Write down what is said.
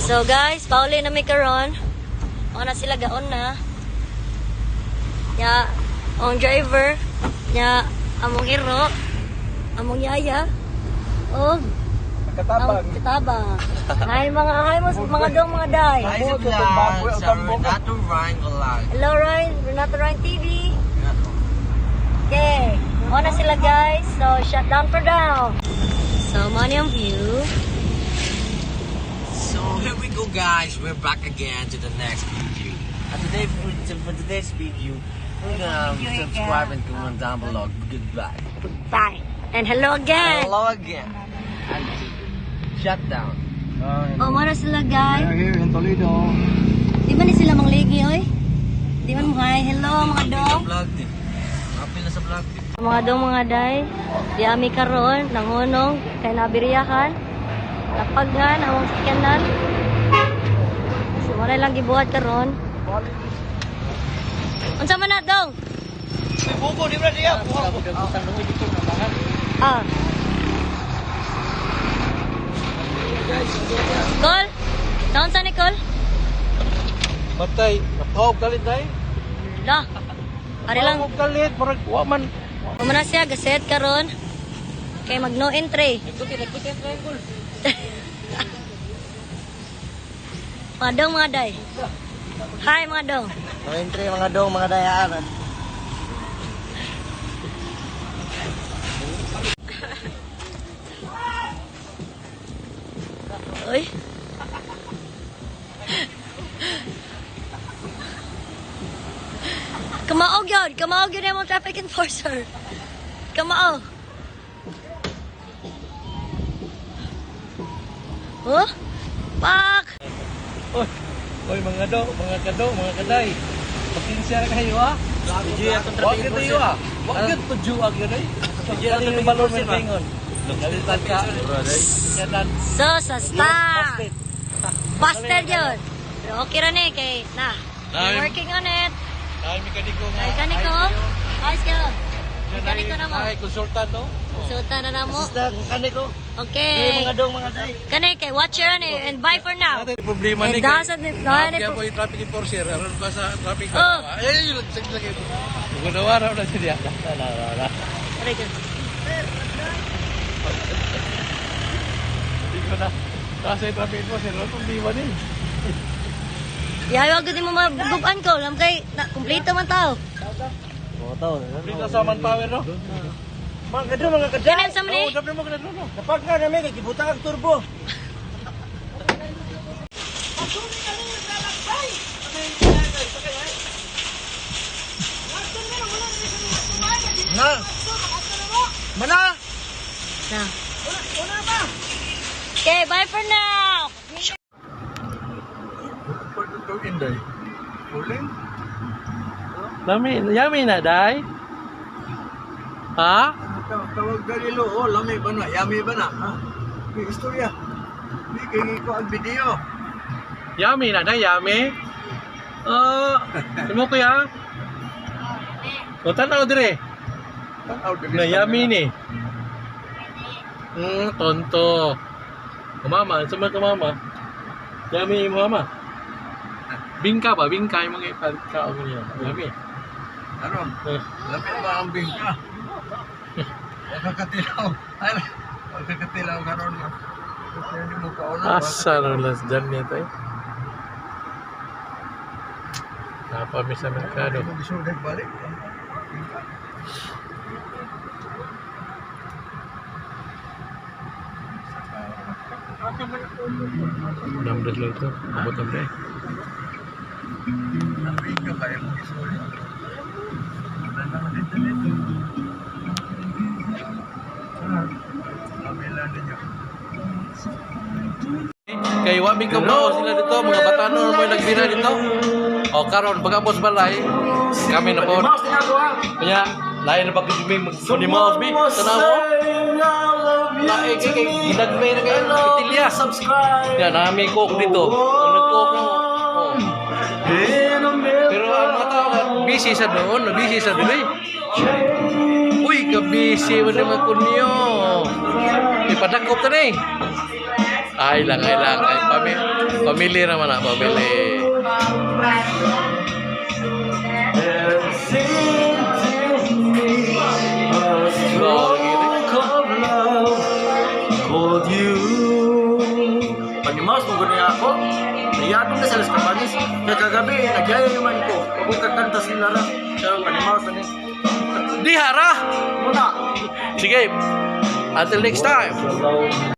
So guys, pauli na may karon. O na sila gaon na. Ya, ang driver. Ya, among iro. Among yaya. Oh, Katabang. katabang. Hi mga dong mga day. Hi sa vlog sa Renato Ryan Vlog. Hello Ryan, Renato Ryan TV. Okay, o na sila guys. So, shut down for down. So, money ang view. So here we go guys, we're back again to the next video. And today for today's video, we're gonna subscribe and comment down below. Goodbye. Bye. And hello again. Hello again. And shut down. O, mo na sila guys. Here in Toledo. Di ba ni sila mangligi, oy? Di ba mo hi? Hello mga dong. Vlog din. Apil na sa vlog din. Mga dong mga day. Di ami karon nangunong kay nabiriyahan. Tapag nga na among sakyanan. So wala lang gibuhat karon. Unsa man na dong? Buko di ba diya? Ah. Call? Taon sa ni call? Matay, napahog galit dai. Da. Ari lang. Napahog galit, marag waman. Kumana siya gaset karon. Kay mag no entry. Nagkuti triangle. Mga dong mga day. Hi mga dong. Mga entry, mga dong, mga dayaan. Uy. Kamaog yun yung traffic enforcer. Kamaog. Oh? Pak! Oy, mga dong, mga kadong, mga kaday. Pakinsya na kayo ha. Wag ito iyo ha. Wag ito juwag yun eh. Kaya yung balon mo tingon. Galitan ka. Yan. So, sa stop! Busted yun. Pero okay rin eh, kay, na. We're working on it. Ay, mekaniko nga. Ay, kaniko. Ayos ka. Mekaniko na mo. Ay, konsultan no? Suta na na mo. Assistant, mekaniko. Okay. Mga dong, mga day. Kani, kay watch yun eh. And bye for now. Natin problema It ni doesn't need Kaya po yung traffic enforcer. Aron pa sa traffic. Oh. Ay, yun. Sige. Gudawara na siya. Wala. Very good. Hindi ko na. Kasi traffic enforcer. Ano problema ni? Yayo, agad mo magugupan ko. Alam kay, kumplito man tao. Dito sa manpower, no? Mga kadro, mga kadro. Ganun sa mali? Oo, dapat mo kadro, no? Napag nga namin, kibuta ang turbo. Na! Mana! Na. Okay, bye for now. Inday. Uling? Yummy na, day? Ha? Tawag dalilo, oh, lami ba na? Yami ba na? Ha? May istorya. Hindi, kaya ko ang video. Yummy na, day? Yummy? Mo kuya? O, tanaw dire. Na yummy ni. Tonto. Kumama, saan ka mama? Yummy yung mama. Bingka ba? Bingka yung mga ipagkao mo niya. Yummy. Ano? Lami ba ang bingka? Huwag kakatilaw. Ay, huwag kakatilaw ka ron. Kaya hindi mo kauna. Asa na las dyan niya tayo. Napamiss sa merkado. Huwag gusto nagbalik. Namdas lang ito. Abot ang day. Ang bingka ba yung istorya? Wala naman dito. Lami lang ninyo. Kay wabing kabaw sila dito, mga batano mo nagbira dito. O karon pagkapos balay, kami na po. Kaya lain na pag-swimming mag-mouse bi. Tanaw mo. Lain kay gidagmay na kayo pitilya. Yan nami cook dito. Nag-cook mo. Pero ang mga tao busy sa doon, busy sa doon. Uy, kabisi mo naman ko niyo. Ipadakop ka na eh. Ay lang. Ay, pamili naman na, pamili. Panimaos mo gano'n ako. Naiyaton na sa Las Cabañas. Kaya kagabi, nagyaya naman ko. Huwag kakanta sila na. Kaya panimaos na niya. Di hara! Muna. Sige, until next time.